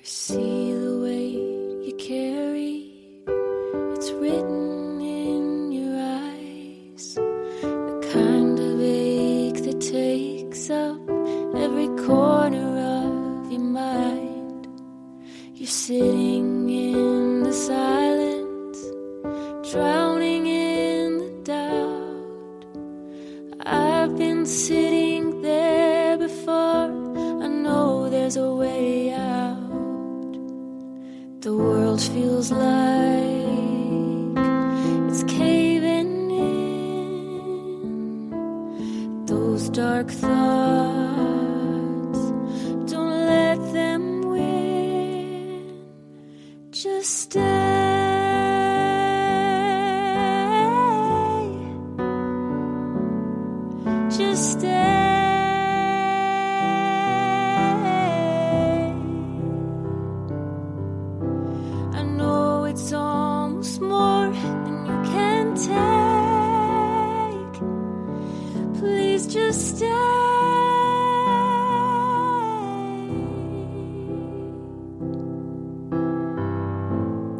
See the weight you carry, it's written in your eyes. The kind of ache that takes up every corner of your mind. You're sitting in the silence, drowning in the doubt. I've been sitting there before, I know there's a way out. The world feels like it's caving in. Those dark thoughts, don't let them win. Just stay. Just stay. It's almost more than you can take. Please just stay.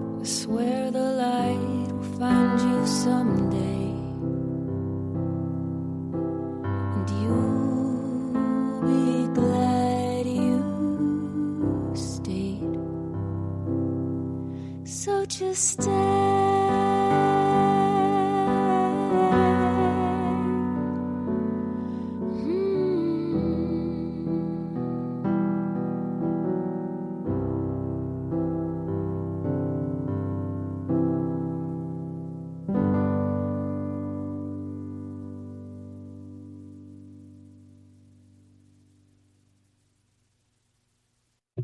I swear the light will find you someday, and you'll be glad you stayed. So just stay.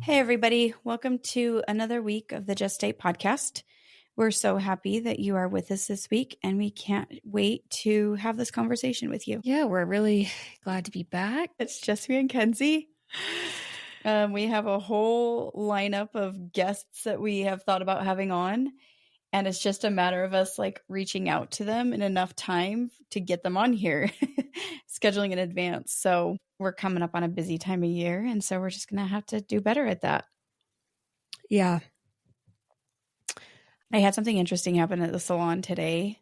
Hey, everybody. Welcome to another week of the Just Date podcast. We're so happy that you are with us this week, and we can't wait to have this conversation with you. Yeah, we're really glad to be back. It's just me and Kenzie. We have a whole lineup of guests that we have thought about having on, and it's just a matter of us like reaching out to them in enough time to get them on here, scheduling in advance. So we're coming up on a busy time of year, and so we're just going to have to do better at that. Yeah. I had something interesting happen at the salon today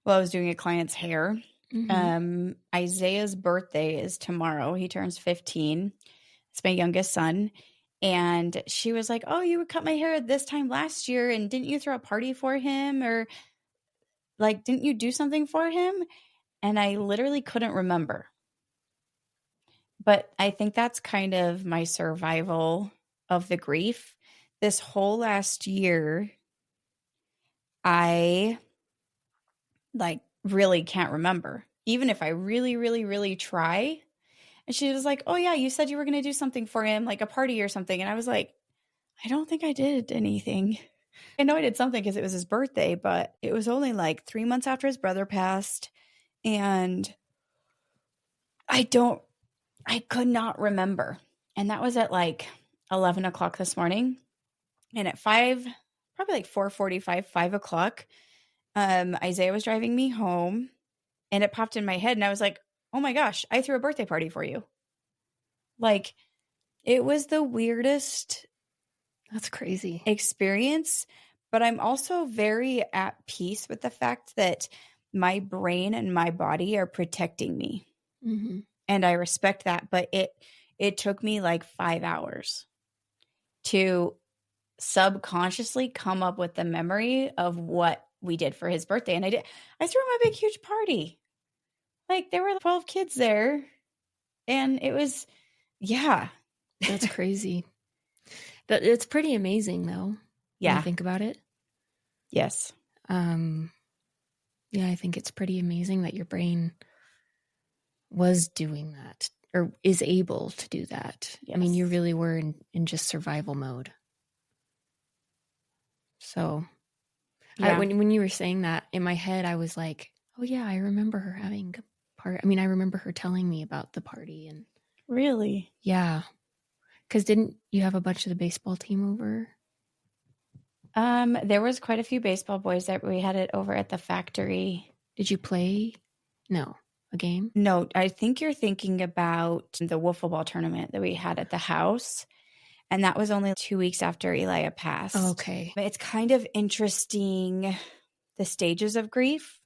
while I was doing a client's hair. Mm-hmm. Isaiah's birthday is tomorrow. He turns 15. It's my youngest son. And she was like, oh, you would cut my hair this time last year, and didn't you throw a party for him? Or like, didn't you do something for him? And I literally couldn't remember. But I think that's kind of my survival of the grief. This whole last year, I like really can't remember, even if I really, really, really try. And she was like, oh yeah, you said you were going to do something for him, like a party or something. And I was like, I don't think I did anything. I know I did something because it was his birthday, but it was only like 3 months after his brother passed. And I could not remember. And that was at like 11 o'clock this morning. And at probably like 4:45, 5 o'clock, Isaiah was driving me home, and it popped in my head, and I was like, oh my gosh, I threw a birthday party for you. Like, it was the weirdest. That's crazy experience, but I'm also very at peace with the fact that my brain and my body are protecting me. Mm-hmm. And I respect that, but it took me like 5 hours to subconsciously come up with the memory of what we did for his birthday. And I threw him a big, huge party. Like, there were 12 kids there, and it was, yeah. That's crazy. But it's pretty amazing, though. Yeah. When you think about it. Yes. Yeah, I think it's pretty amazing that your brain was doing that, or is able to do that. Yes. I mean, you really were in just survival mode. So yeah. When you were saying that, in my head, I was like, oh yeah, I remember her having a party. I mean, I remember her telling me about the party. And really? Yeah. Because didn't you have a bunch of the baseball team over? There was quite a few baseball boys that we had it over at the factory. Did you play? No. A game? No, I think you're thinking about the wiffle ball tournament that we had at the house. And that was only 2 weeks after Elia passed. Okay. It's kind of interesting, the stages of grief,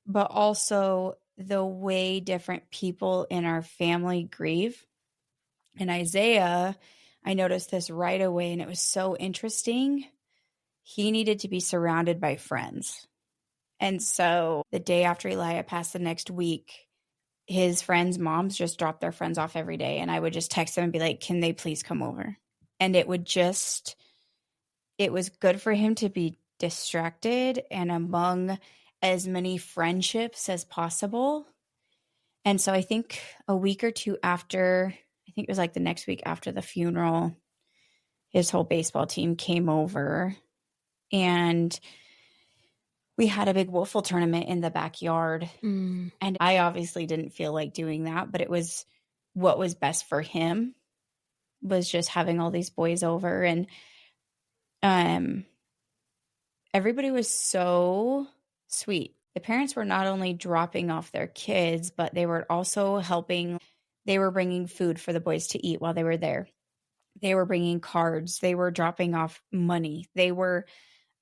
but also the way different people in our family grieve. And Isaiah, I noticed this right away, and it was so interesting. He needed to be surrounded by friends. And so the day after Elia passed, the next week, his friends' moms just dropped their friends off every day. And I would just text them and be like, can they please come over? And it was good for him to be distracted and among as many friendships as possible. And so I think a week or two after, I think it was like the next week after the funeral, his whole baseball team came over and we had a big wiffle tournament in the backyard. Mm. And I obviously didn't feel like doing that, but it was what was best for him, was just having all these boys over. And everybody was so sweet. The parents were not only dropping off their kids, but they were also helping. They were bringing food for the boys to eat while they were there. They were bringing cards. They were dropping off money. They were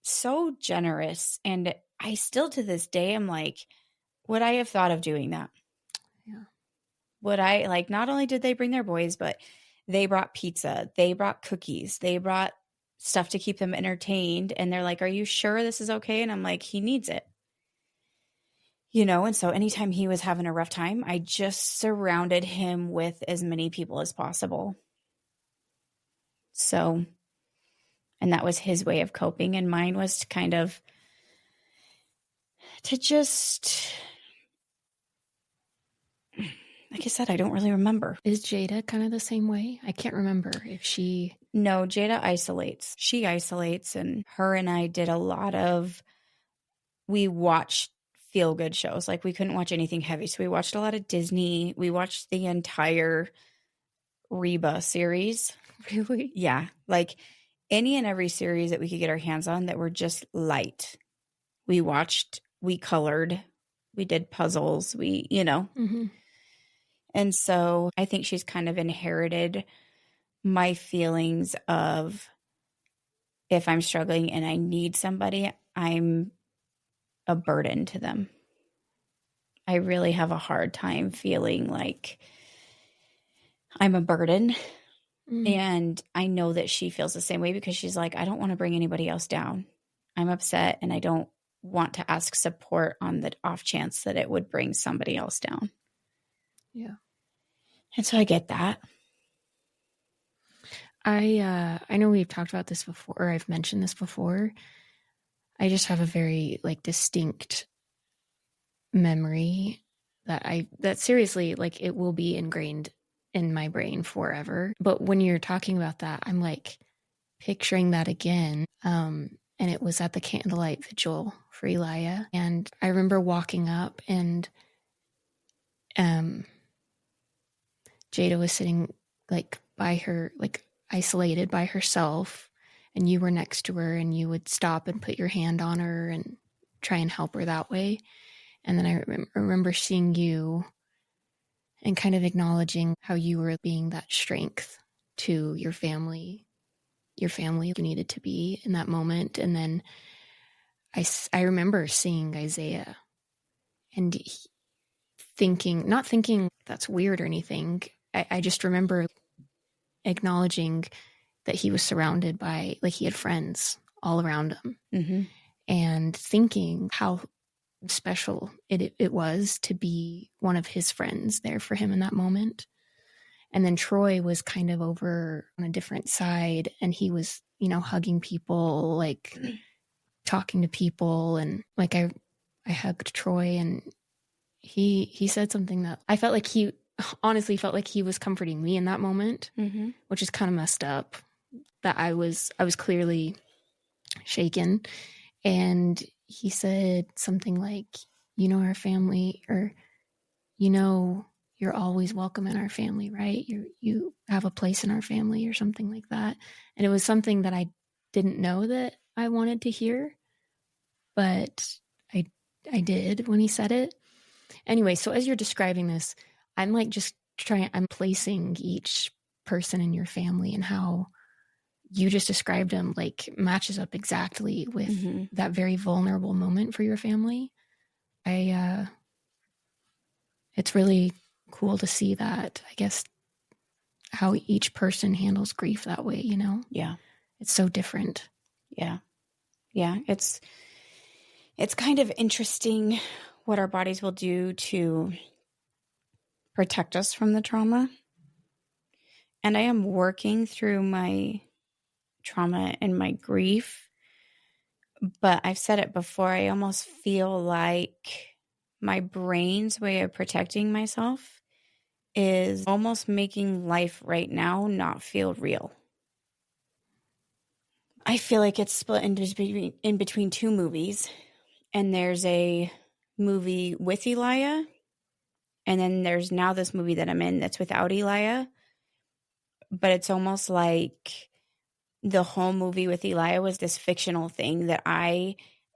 so generous. And I still to this day am like, would I have thought of doing that? Yeah. Would I, like, not only did they bring their boys, but they brought pizza, they brought cookies, they brought stuff to keep them entertained. And they're like, are you sure this is okay? And I'm like, he needs it. And so anytime he was having a rough time, I just surrounded him with as many people as possible. So, and that was his way of coping. And mine was to kind of, to just, like I said, I don't really remember. Is Jada kind of the same way? I can't remember if she... No, Jada isolates. She isolates, and her and I did a lot of, we watched feel-good shows. Like, we couldn't watch anything heavy, so we watched a lot of Disney. We watched the entire Reba series. Really? Yeah, like any and every series that we could get our hands on that were just light. We watched, we colored, we did puzzles, Mm-hmm. And so I think she's kind of inherited my feelings of, if I'm struggling and I need somebody, I'm a burden to them. I really have a hard time feeling like I'm a burden. Mm. And I know that she feels the same way, because she's like, I don't want to bring anybody else down. I'm upset and I don't want to ask support on the off chance that it would bring somebody else down. Yeah. And so I get that. I know we've talked about this before, or I've mentioned this before. I just have a very distinct memory that seriously, it will be ingrained in my brain forever. But when you're talking about that, I'm picturing that again. And it was at the candlelight vigil for Elia. And I remember walking up, and Jada was sitting by her, isolated by herself, and you were next to her, and you would stop and put your hand on her and try and help her that way. And then I remember seeing you and kind of acknowledging how you were being that strength to your family you needed to be in that moment. And then I remember seeing Isaiah and not thinking that's weird or anything. I just remember acknowledging that he was surrounded by, he had friends all around him. Mm-hmm. And thinking how special it was to be one of his friends there for him in that moment. And then Troy was kind of over on a different side, and he was, hugging people, talking to people. And I hugged Troy, and he said something that I felt like he honestly felt like he was comforting me in that moment, Mm-hmm. which is kind of messed up, that I was clearly shaken. And he said something like, our family, or, you're always welcome in our family, right? You have a place in our family, or something like that. And it was something that I didn't know that I wanted to hear, but I did when he said it. Anyway, so as you're describing this, I'm I'm placing each person in your family and how you just described him like matches up exactly with that very vulnerable moment for your family. It's really cool to see that, I guess, how each person handles grief that way, you know? Yeah. It's so different. Yeah. Yeah. It's kind of interesting what our bodies will do to protect us from the trauma. And I am working through my trauma and my grief. But I've said it before, I almost feel like my brain's way of protecting myself is almost making life right now not feel real. I feel like it's split in between two movies. And there's a movie with Elia. And then there's now this movie that I'm in that's without Elia. But it's almost like the whole movie with Elia was this fictional thing that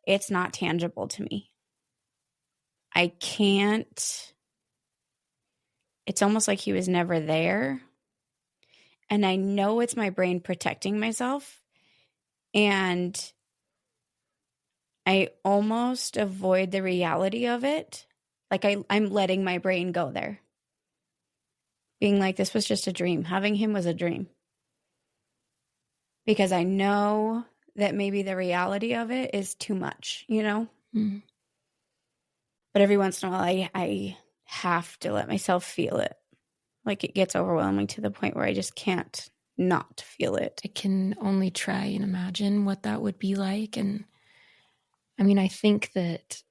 it's not tangible to me. I can't, it's almost like he was never there. And I know it's my brain protecting myself. And I almost avoid the reality of it. Like I'm letting my brain go there. Being like, this was just a dream. Having him was a dream. Because I know that maybe the reality of it is too much, you know? Mm. But every once in a while, I have to let myself feel it. Like it gets overwhelming to the point where I just can't not feel it. I can only try and imagine what that would be like. And I mean, I think that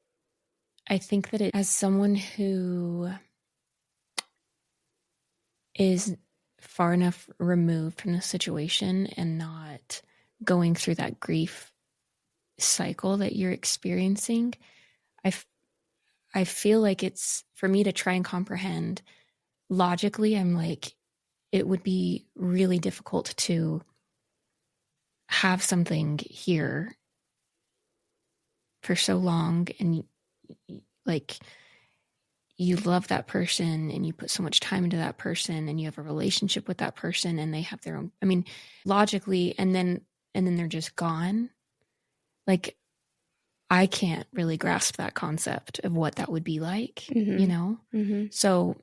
as someone who is far enough removed from the situation and not going through that grief cycle that you're experiencing, I feel like it's for me to try and comprehend logically. I'm like, it would be really difficult to have something here for so long and like you love that person and you put so much time into that person and you have a relationship with that person and they have their own, I mean, logically, and then they're just gone. Like I can't really grasp that concept of what that would be like, you know? So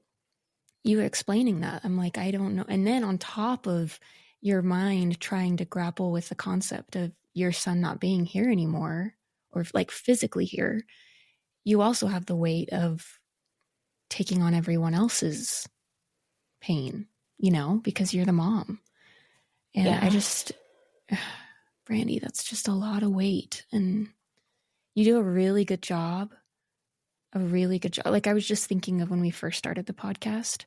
you explaining that, I'm like, I don't know. And then on top of your mind trying to grapple with the concept of your son not being here anymore or like physically here, you also have the weight of taking on everyone else's pain, you know, because you're the mom. And Yeah. I just, Brandy, that's just a lot of weight. And you do a really good job. Like I was just thinking of when we first started the podcast.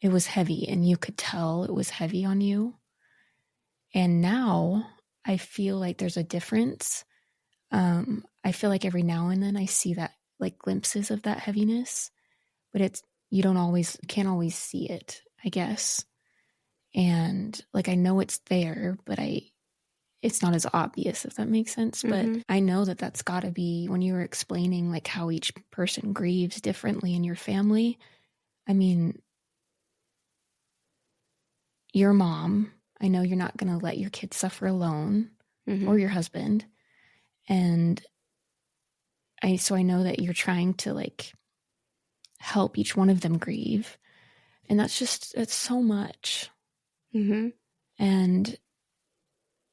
It was heavy and you could tell it was heavy on you. And now I feel like there's a difference. I feel like every now and then I see that like glimpses of that heaviness, but can't always see it, I guess. And like I know it's there, but it's not as obvious, if that makes sense. But I know that that's got to be when you were explaining like how each person grieves differently in your family. I mean, your mom, I know you're not going to let your kids suffer alone or your husband. And so I know that you're trying to like help each one of them grieve. And it's so much. And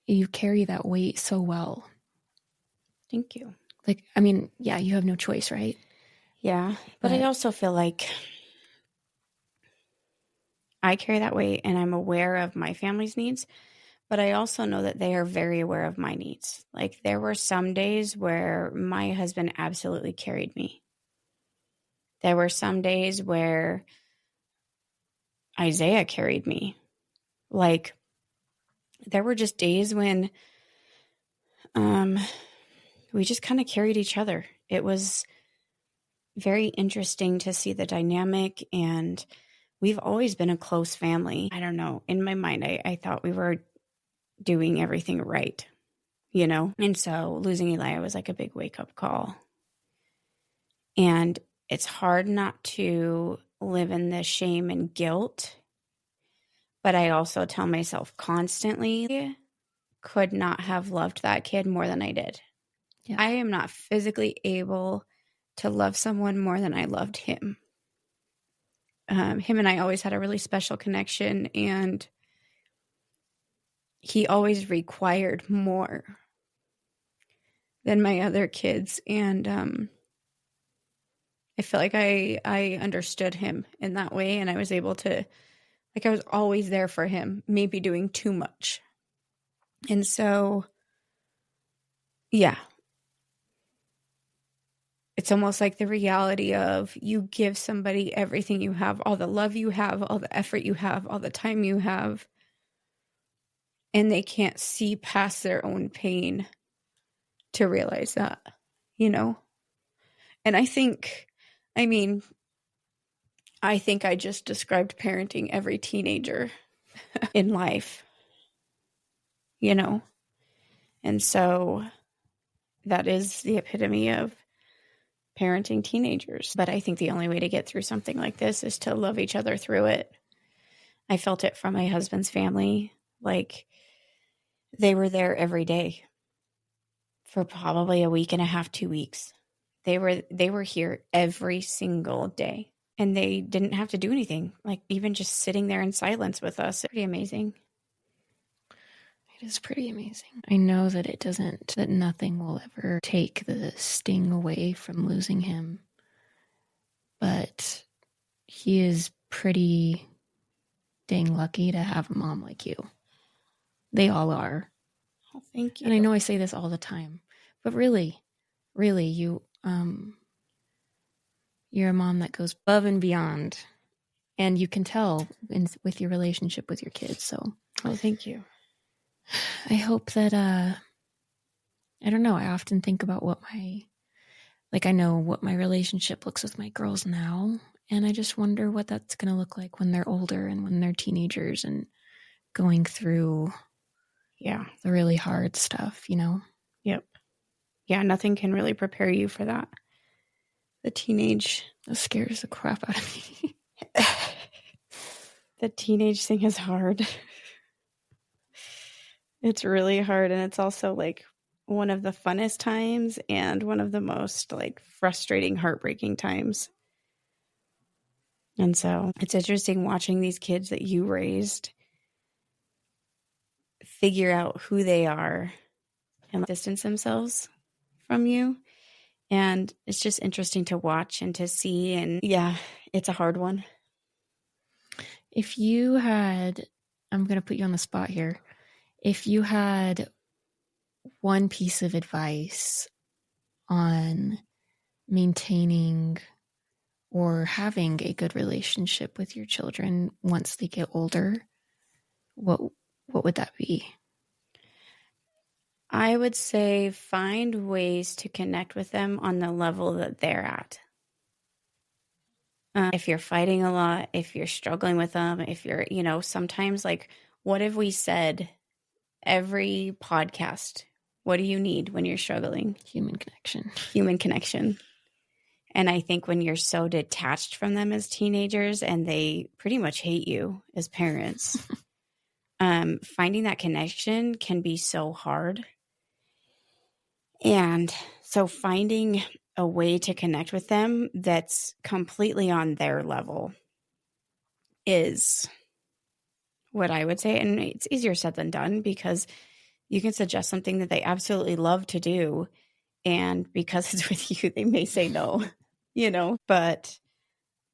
you carry that weight so well. Thank you. Like, I mean, yeah, you have no choice, right? Yeah. But I also feel like I carry that weight and I'm aware of my family's needs, but I also know that they are very aware of my needs. Like there were some days where my husband absolutely carried me. There were some days where Isaiah carried me. Like there were just days when we just kind of carried each other. It was very interesting to see the dynamic, and we've always been a close family. I don't know. In my mind, I thought we were doing everything right, you know? And so losing Elijah was like a big wake-up call. And it's hard not to live in the shame and guilt, But I also tell myself constantly, could not have loved that kid more than I did. Yeah. I am not physically able to love someone more than I loved him. Him and I always had a really special connection, and he always required more than my other kids. And I feel like I understood him in that way, and I was able to, like, I was always there for him, maybe doing too much. And so, yeah, it's almost like the reality of you give somebody everything you have, all the love you have, all the effort you have, all the time you have, and they can't see past their own pain to realize that, you know? And I think I just described parenting every teenager in life, you know? And so that is the epitome of parenting teenagers. But I think the only way to get through something like this is to love each other through it. I felt it from my husband's family. Like, they were there every day for probably a week and a half, 2 weeks. They were here every single day, and they didn't have to do anything. Like, even just sitting there in silence with us. It's pretty amazing. It is pretty amazing. I know that that nothing will ever take the sting away from losing him. But he is pretty dang lucky to have a mom like you. They all are. Oh, thank you. And I know I say this all the time, but really, you're a mom that goes above and beyond, and you can tell with your relationship with your kids. So, oh, thank you. I hope that I don't know. I often think about I know what my relationship looks with my girls now, and I just wonder what that's going to look like when they're older and when they're teenagers and going through the really hard stuff, you know? Yep. Yeah, nothing can really prepare you for that. The teenage. That scares the crap out of me. The teenage thing is hard. It's really hard, and it's also like one of the funnest times and one of the most like frustrating, heartbreaking times. And so it's interesting watching these kids that you raised figure out who they are and distance themselves from you. And it's just interesting to watch and to see. And yeah, it's a hard one. If you had, I'm going to put you on the spot here. If you had one piece of advice on maintaining or having a good relationship with your children once they get older, what would that be? I would say find ways to connect with them on the level that they're at. If you're fighting a lot, if you're struggling with them, if you're, sometimes like, what have we said every podcast? What do you need when you're struggling? Human connection. Human connection. And I think when you're so detached from them as teenagers and they pretty much hate you as parents, finding that connection can be so hard. And so finding a way to connect with them that's completely on their level is what I would say. And it's easier said than done because you can suggest something that they absolutely love to do. And because it's with you, they may say no, But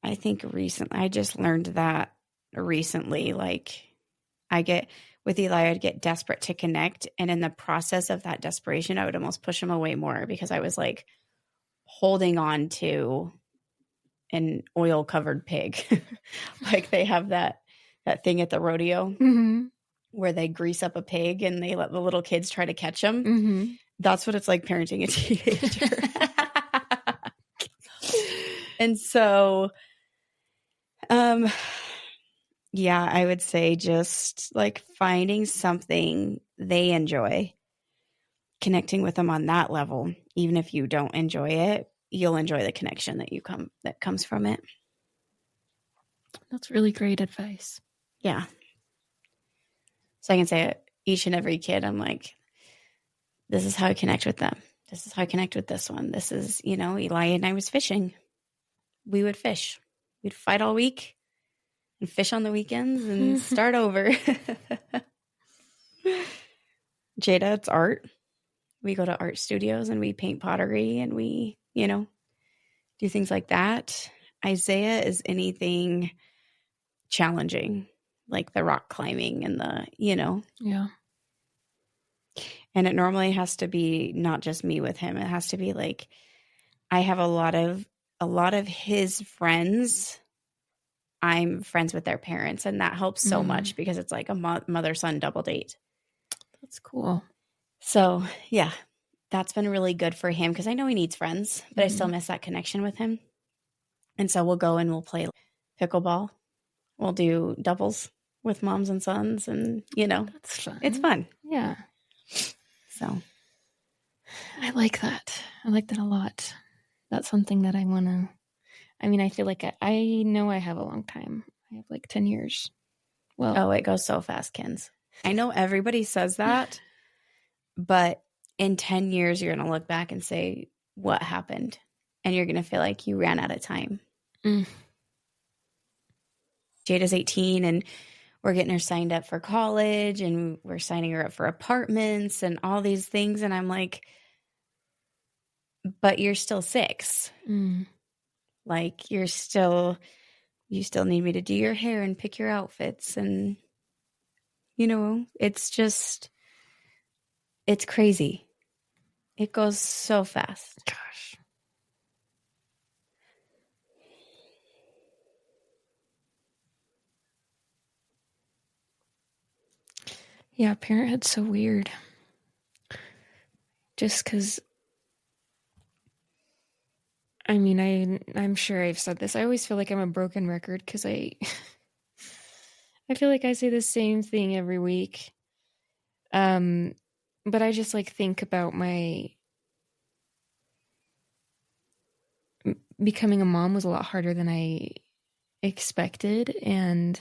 I think I just learned that recently. Like, with Eli, I'd get desperate to connect. And in the process of that desperation, I would almost push him away more because I was like holding on to an oil covered pig. Like they have that thing at the rodeo where they grease up a pig and they let the little kids try to catch them. Mm-hmm. That's what it's like parenting a teenager. And so, yeah, I would say just like finding something they enjoy, connecting with them on that level. Even if you don't enjoy it, you'll enjoy the connection that comes from it. That's really great advice. Yeah. So I can say each and every kid, I'm like, this is how I connect with them. This is how I connect with this one. This is, Eli and I was fishing. We would fish. We'd fight all week and fish on the weekends and start over. Jada, it's art. We go to art studios and we paint pottery and we, do things like that. Isaiah is anything challenging, like the rock climbing and the, Yeah. And it normally has to be not just me with him. It has to be like, I have a lot of his friends. I'm friends with their parents, and that helps so much because it's like a mother-son double date. That's cool. So, yeah, that's been really good for him because I know he needs friends, but I still miss that connection with him. And so we'll go and we'll play pickleball. We'll do doubles with moms and sons, and, That's fun. it's fun. Yeah. So I like that. I like that a lot. That's something that I want to. I mean, I feel like I know I have a long time. I have like 10 years. Well, it goes so fast, Kins. I know everybody says that, but in 10 years, you're going to look back and say, what happened? And you're going to feel like you ran out of time. Jada's 18 and we're getting her signed up for college and we're signing her up for apartments and all these things. And I'm like, but you're still 6. Like you still need me to do your hair and pick your outfits. And, it's crazy. It goes so fast. Gosh. Yeah, parenthood's so weird. Just because, I mean, I'm sure I've said this. I always feel like I'm a broken record because I feel like I say the same thing every week. But I just like think about my becoming a mom was a lot harder than I expected, and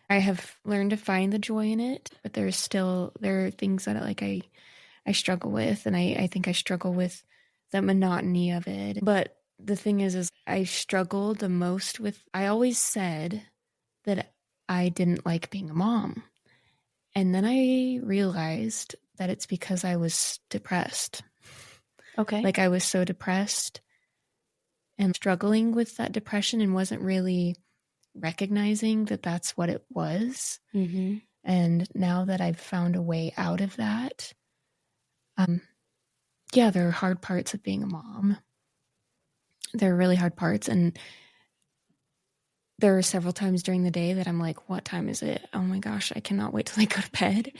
I have learned to find the joy in it, but there are things that I struggle with, and I think I struggle with the monotony of it. But the thing is I struggled the most with, I always said that I didn't like being a mom. And then I realized that it's because I was depressed. Okay. Like I was so depressed and struggling with that depression and wasn't really recognizing that that's what it was. And now that I've found a way out of that, yeah, there are hard parts of being a mom. There are really hard parts. And there are several times during the day that I'm like, what time is it? Oh my gosh, I cannot wait till I go to bed.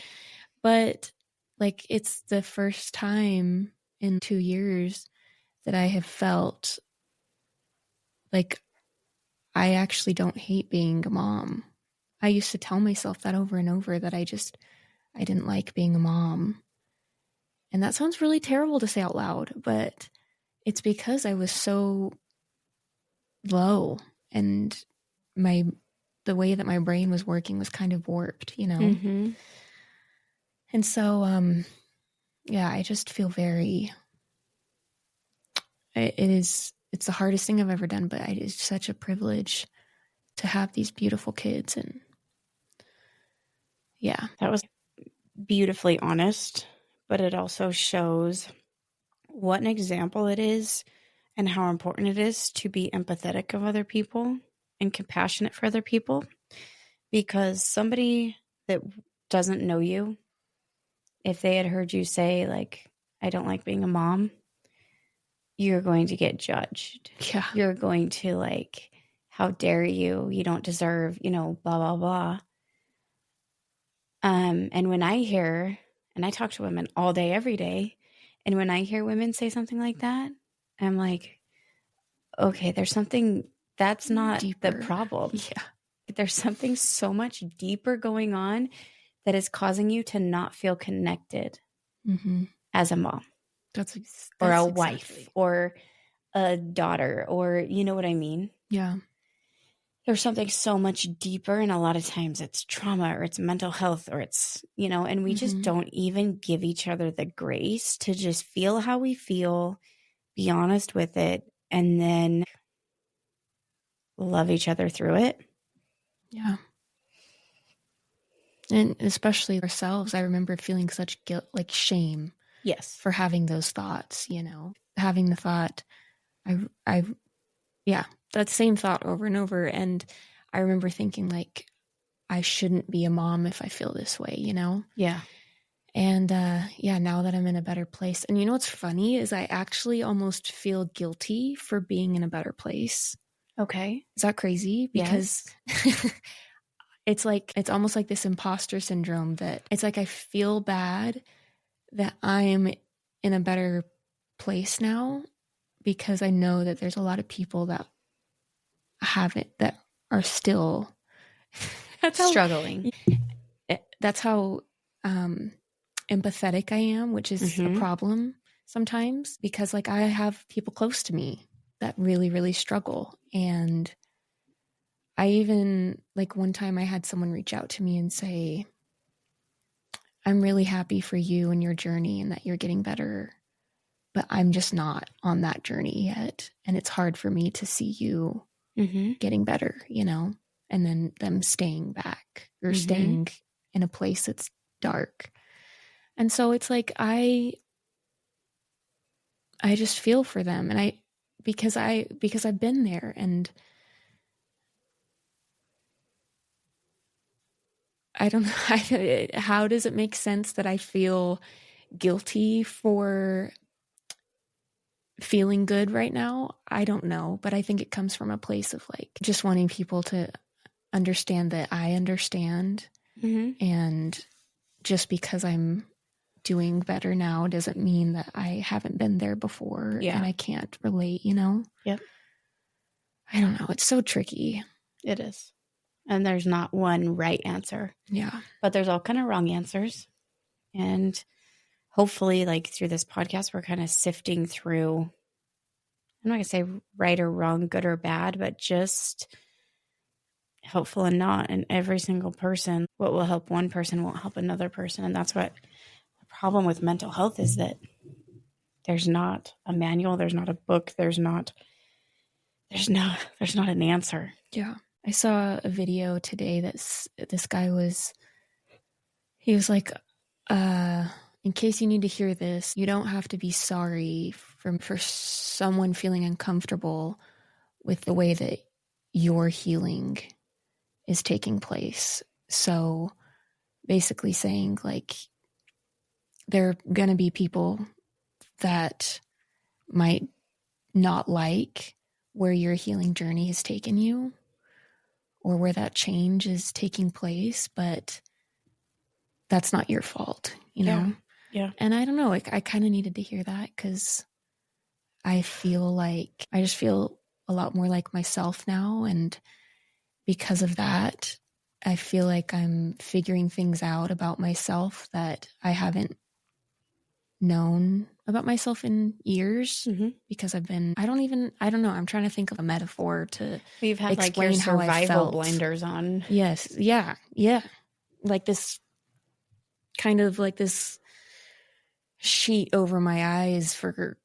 But like, it's the first time in 2 years that I have felt like I actually don't hate being a mom. I used to tell myself that over and over that I didn't like being a mom. And that sounds really terrible to say out loud, but it's because I was so low and the way that my brain was working was kind of warped, And so, yeah, I just feel it's the hardest thing I've ever done, but it's such a privilege to have these beautiful kids. And yeah. That was beautifully honest, but it also shows what an example it is and how important it is to be empathetic of other people and compassionate for other people. Because somebody that doesn't know you, if they had heard you say, like, I don't like being a mom, you're going to get judged. Yeah. You're going to like, how dare you? You don't deserve, blah, blah, blah. And when I hear, and I talk to women all day, every day, and when I hear women say something like that, I'm like, okay, there's something that's not deeper. the problem. Yeah. There's something so much deeper going on that is causing you to not feel connected as a mom. That's or a exactly. wife or a daughter, or you know what I mean? Yeah. there's something so much deeper, and a lot of times it's trauma or it's mental health or it's, and we just don't even give each other the grace to just feel how we feel, be honest with it, and then love each other through it. Yeah. And especially ourselves, I remember feeling such guilt, like shame. Yes. For having those thoughts, having the thought, that same thought over and over. And I remember thinking like, I shouldn't be a mom if I feel this way, Yeah. And now that I'm in a better place. And what's funny is I actually almost feel guilty for being in a better place. Okay. Is that crazy? Because it's almost like this imposter syndrome that it's like I feel bad that I'm in a better place now because I know that there's a lot of people that that are still struggling. That's how empathetic I am, which is a problem sometimes because like I have people close to me that really, really struggle. And I even like one time I had someone reach out to me and say, I'm really happy for you and your journey and that you're getting better, but I'm just not on that journey yet. And it's hard for me to see you getting better, and then them staying back or staying in a place that's dark. And so it's like, I just feel for them. And because I've been there, and I don't know, how does it make sense that I feel guilty for feeling good right now? I don't know, but I think it comes from a place of like just wanting people to understand that I understand. And just because I'm doing better now doesn't mean that I haven't been there before and I can't relate, Yep. I don't know. It's so tricky. It is. And there's not one right answer. Yeah. But there's all kind of wrong answers. And hopefully, like through this podcast, we're kind of sifting through, I'm not going to say right or wrong, good or bad, but just helpful and not. And every single person, what will help one person won't help another person. And that's what the problem with mental health is, that there's not a manual, there's not a book, there's not an answer. Yeah. I saw a video today that this guy was like, in case you need to hear this, you don't have to be sorry for someone feeling uncomfortable with the way that your healing is taking place. So basically saying like, there are going to be people that might not like where your healing journey has taken you or where that change is taking place, but that's not your fault, Yeah. And I don't know, I kind of needed to hear that because I feel like I just feel a lot more like myself now. And because of that, I feel like I'm figuring things out about myself that I haven't known about myself in years because I don't know. I'm trying to think of a metaphor to You've had explain like your how I survival felt. blinders on. Yes. Yeah. Yeah. Like this kind of like this sheet over my eyes for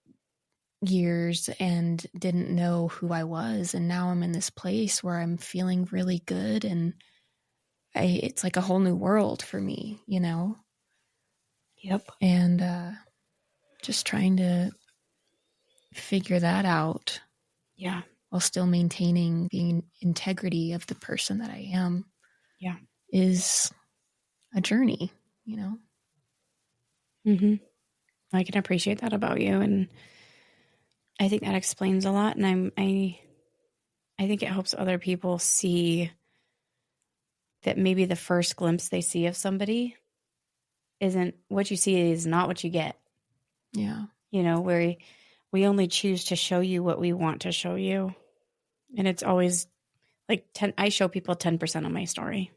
years and didn't know who I was. And now I'm in this place where I'm feeling really good. And it's like a whole new world for me, Yep. And just trying to figure that out. Yeah. While still maintaining the integrity of the person that I am. Yeah. Is a journey, I can appreciate that about you. And I think that explains a lot. And I think it helps other people see that maybe the first glimpse they see of somebody isn't what you see, is not what you get. Yeah. Where we only choose to show you what we want to show you. And it's always like I show people 10% of my story.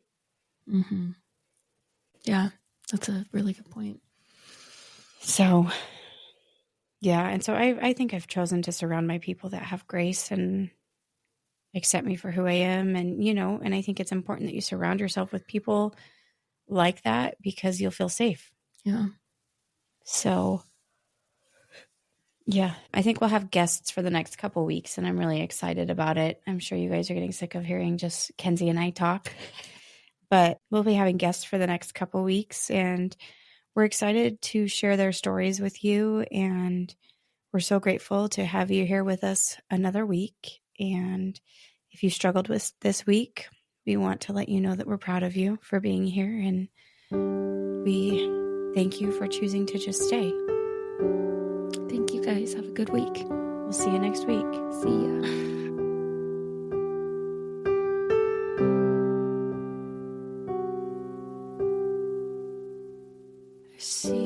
Yeah, that's a really good point. So, yeah. And so I think I've chosen to surround my people that have grace and accept me for who I am. And, and I think it's important that you surround yourself with people like that because you'll feel safe. Yeah. So, yeah, I think we'll have guests for the next couple weeks, and I'm really excited about it. I'm sure you guys are getting sick of hearing just Kenzie and I talk, but we'll be having guests for the next couple weeks, and we're excited to share their stories with you. And we're so grateful to have you here with us another week. And if you struggled with this week, we want to let you know that we're proud of you for being here. And we thank you for choosing to just stay. Thank you guys. Have a good week. We'll see you next week. See ya. See